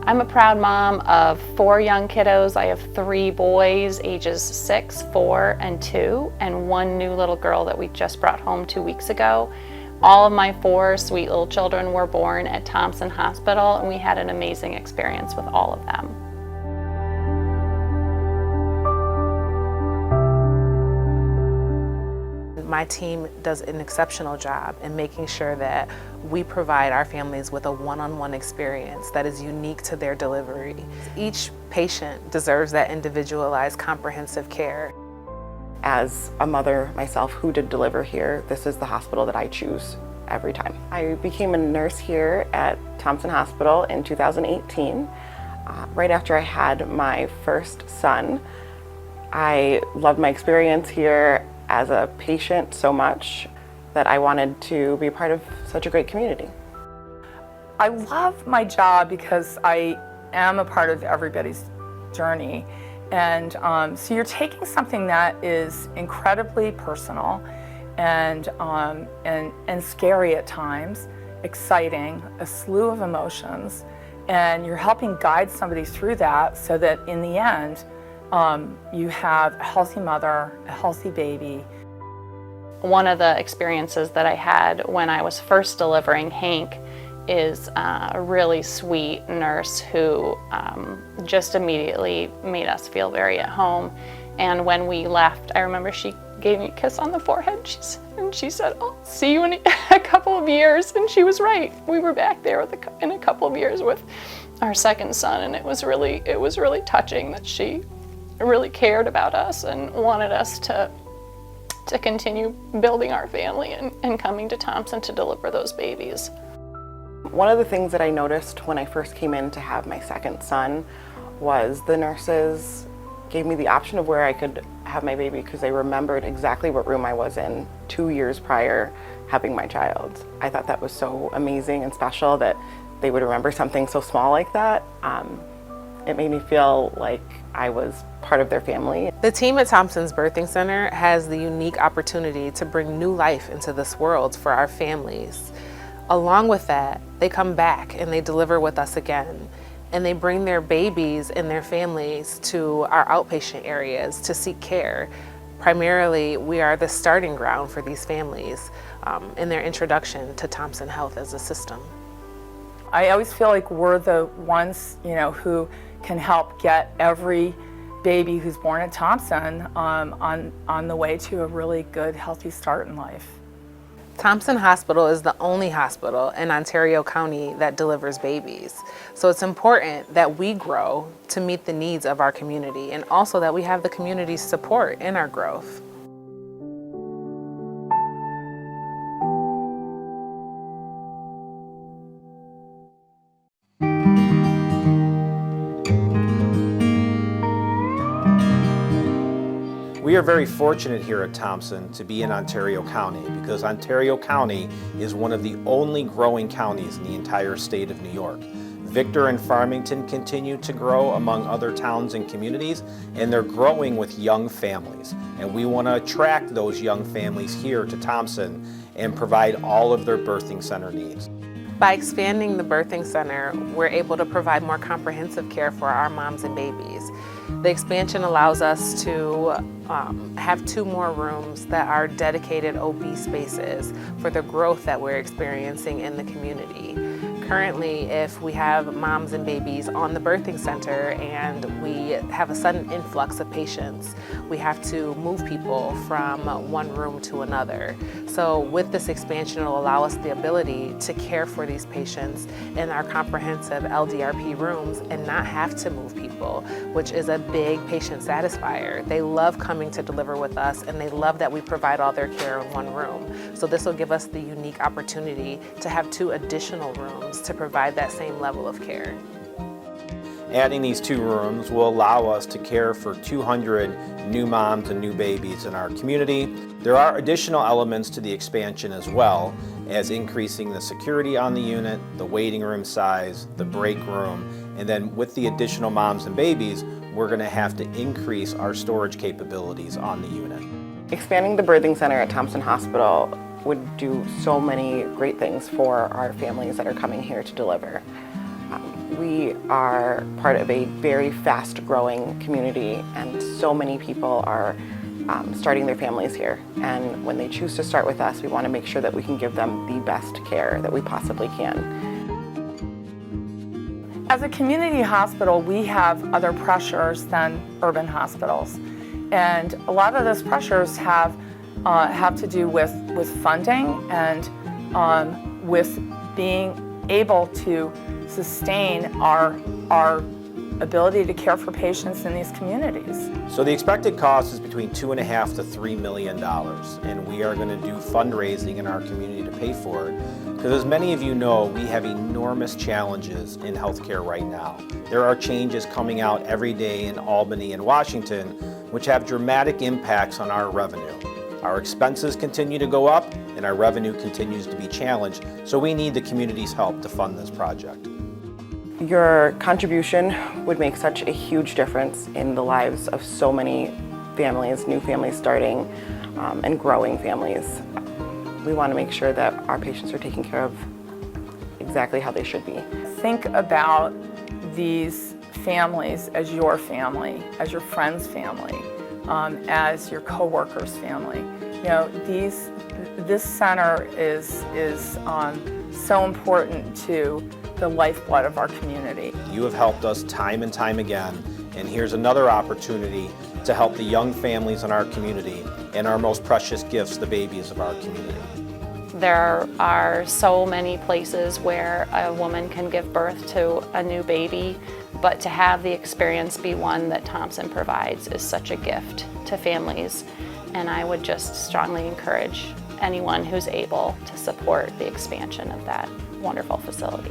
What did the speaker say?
I'm a proud mom of 4 young kiddos. I have 3 boys, ages 6, 4, and 2, and 1 new little girl that we just brought home 2 weeks ago. All of my 4 sweet little children were born at Thompson Hospital, and we had an amazing experience with all of them. My team does an exceptional job in making sure that we provide our families with a one-on-one experience that is unique to their delivery. Each patient deserves that individualized, comprehensive care. As a mother myself who did deliver here, this is the hospital that I choose every time. I became a nurse here at Thompson Hospital in 2018, right after I had my first son. I loved my experience here as a patient so much that I wanted to be part of such a great community. I love my job because I am a part of everybody's journey. And so you're taking something that is incredibly personal and scary at times, exciting, a slew of emotions, and you're helping guide somebody through that so that in the end, you have a healthy mother, a healthy baby. One of the experiences that I had when I was first delivering Hank is a really sweet nurse who just immediately made us feel very at home. And when we left, I remember she gave me a kiss on the forehead, and she said, "I'll see you in a couple of years." And she was right. We were back there in a couple of years with our second son, and it was really touching that she really cared about us and wanted us to continue building our family and coming to Thompson to deliver those babies. One of the things that I noticed when I first came in to have my second son was the nurses gave me the option of where I could have my baby because they remembered exactly what room I was in 2 years prior having my child. I thought that was so amazing and special that they would remember something so small like that. It made me feel like I was part of their family. The team at Thompson's Birthing Center has the unique opportunity to bring new life into this world for our families. Along with that, they come back and they deliver with us again. And they bring their babies and their families to our outpatient areas to seek care. Primarily, we are the starting ground for these families in their introduction to Thompson Health as a system. I always feel like we're the ones, who can help get every baby who's born at Thompson on the way to a really good, healthy start in life. Thompson Hospital is the only hospital in Ontario County that delivers babies. So it's important that we grow to meet the needs of our community and also that we have the community's support in our growth. We are very fortunate here at Thompson to be in Ontario County because Ontario County is one of the only growing counties in the entire state of New York. Victor and Farmington continue to grow among other towns and communities, and they're growing with young families. And we want to attract those young families here to Thompson and provide all of their birthing center needs. By expanding the birthing center, we're able to provide more comprehensive care for our moms and babies. The expansion allows us to have 2 more rooms that are dedicated OB spaces for the growth that we're experiencing in the community. Currently, if we have moms and babies on the birthing center and we have a sudden influx of patients, we have to move people from one room to another. So with this expansion, it will allow us the ability to care for these patients in our comprehensive LDRP rooms and not have to move people, which is a big patient satisfier. They love coming to deliver with us and they love that we provide all their care in one room. So this will give us the unique opportunity to have 2 additional rooms to provide that same level of care. Adding these 2 rooms will allow us to care for 200 new moms and new babies in our community. There are additional elements to the expansion as well, as increasing the security on the unit, the waiting room size, the break room, and then with the additional moms and babies, we're going to have to increase our storage capabilities on the unit. Expanding the birthing center at Thompson Hospital would do so many great things for our families that are coming here to deliver. We are part of a very fast-growing community, and so many people are starting their families here. And when they choose to start with us, we want to make sure that we can give them the best care that we possibly can. As a community hospital, we have other pressures than urban hospitals. And a lot of those pressures have to do with funding and with being able to sustain our ability to care for patients in these communities. So the expected cost is between $2.5 to $3 million, and we are going to do fundraising in our community to pay for it. Because as many of you know, we have enormous challenges in healthcare right now. There are changes coming out every day in Albany and Washington, which have dramatic impacts on our revenue. Our expenses continue to go up, and our revenue continues to be challenged, so we need the community's help to fund this project. Your contribution would make such a huge difference in the lives of so many families, new families starting, and growing families. We want to make sure that our patients are taken care of exactly how they should be. Think about these families as your family, as your friend's family, as your coworkers' family. You know, this center is so important to the lifeblood of our community. You have helped us time and time again, and here's another opportunity to help the young families in our community and our most precious gifts, the babies of our community. There are so many places where a woman can give birth to a new baby, but to have the experience be one that Thompson provides is such a gift to families. And I would just strongly encourage anyone who's able to support the expansion of that wonderful facility.